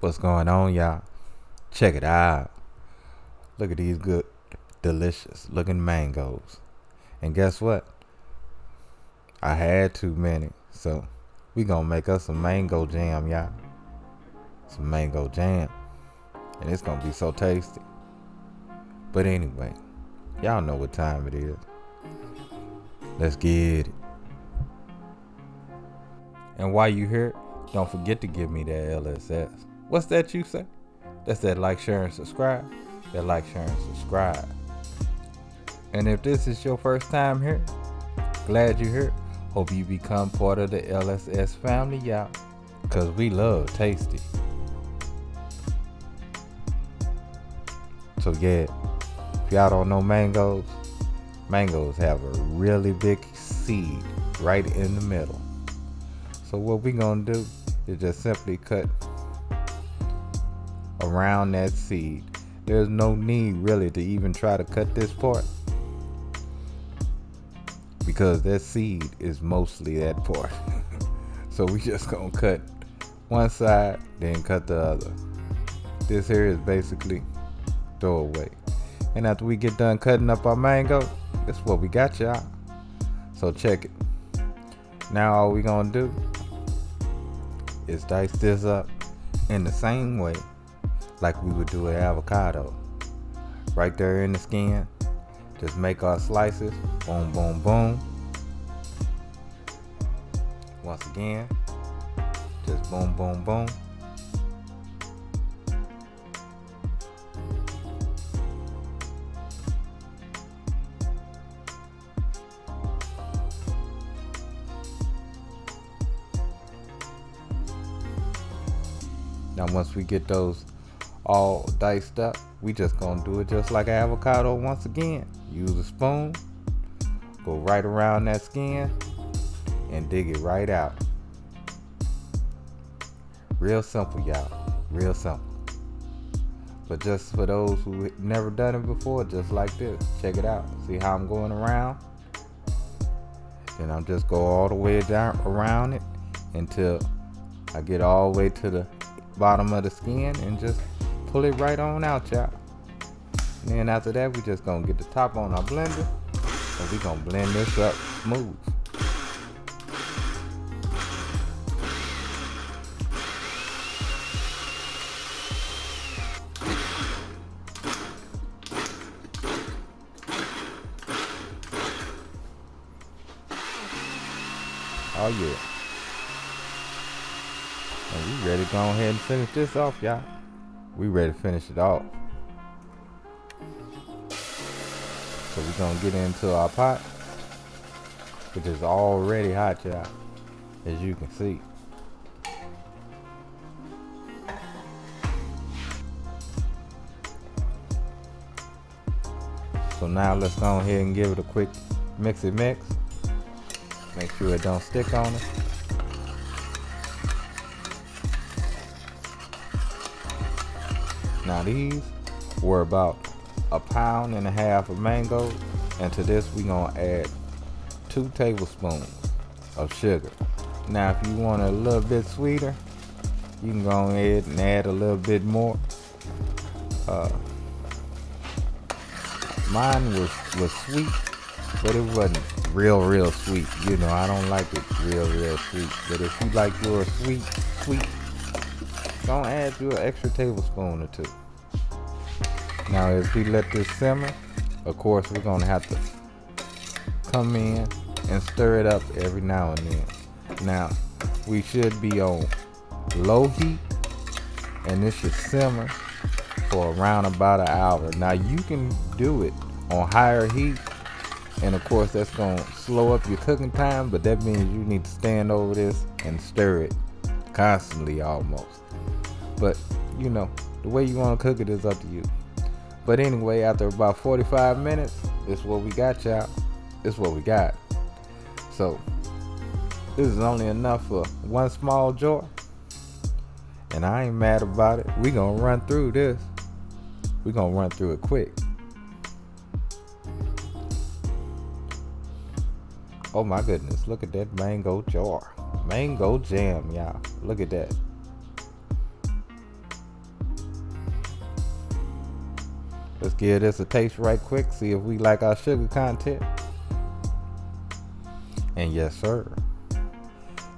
What's going on, y'all? Check it out. Look at these good, delicious looking mangoes. And guess what? I had too many. So we gonna make us some mango jam, y'all. Some mango jam. And it's gonna be so tasty. But anyway, y'all know what time it is. Let's get it. And while you here, don't forget to give me that LSS. What's that you say? That's that like, share, and subscribe. That like, share, and subscribe. And if this is your first time here, glad you're here. Hope you become part of the LSS family, y'all. Cause we love tasty. So yeah, if y'all don't know mangoes have a really big seed right in the middle. So what we gonna do is just simply cut around that seed. There's no need really to even try to cut this part, because that seed is mostly that part. So we just gonna cut one side, then cut the other. This here is basically throwaway. And after we get done cutting up our mango, that's what we got, y'all. So check it. Now all we gonna do is dice this up in the same way like we would do an avocado. Right there in the skin. Just make our slices. Boom, boom, boom. Once again, just boom, boom, boom. Now once we get those all diced up, we just gonna do it just like an avocado once again. Use a spoon, go right around that skin, and dig it right out. Real simple, y'all. Real simple. But just for those who never done it before, just like this, check it out. See how I'm going around? And I'm just go all the way down around it until I get all the way to the bottom of the skin and just pull it right on out, y'all. And then after that, we just gonna get the top on our blender and we gonna blend this up smooth. Oh yeah. And we ready to go ahead and finish this off, y'all. We ready to finish it off. So we're gonna get into our pot, which is already hot, y'all, as you can see. So now let's go ahead and give it a quick mix. Make sure it don't stick on it. Now these were about 1.5 pounds of mango, and to this we gonna add 2 tablespoons of sugar. Now if you want it a little bit sweeter, you can go ahead and add a little bit more. Mine was sweet, but it wasn't real sweet. You know, I don't like it real sweet. But if you like yours sweet, don't add you an extra tablespoon or 2. Now as we let this simmer, of course we're gonna have to come in and stir it up every now and then. Now we should be on low heat, and this should simmer for around about an hour. Now you can do it on higher heat, and of course that's gonna slow up your cooking time, but that means you need to stand over this and stir it constantly almost. But you know, the way you want to cook it is up to you. But anyway, after about 45 minutes, this is what we got, y'all. This is what we got. So this is only enough for 1 small jar, and I ain't mad about it. We gonna run through this. We gonna run through it quick. Oh my goodness, look at that mango jar. Mango jam, y'all. Look at that. Let's give this a taste right quick, see if we like our sugar content. And yes sir,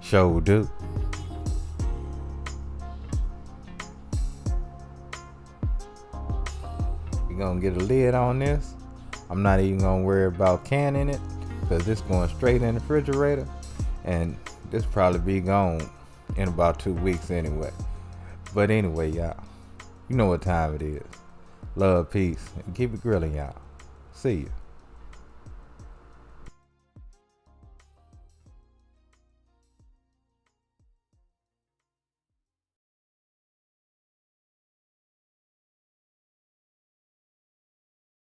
sure do. We're gonna get a lid on this. I'm not even gonna worry about canning it, because this going straight in the refrigerator, and this probably be gone in about 2 weeks anyway. But anyway, y'all, you know what time it is. Love, peace, and keep it grilling, y'all. See ya.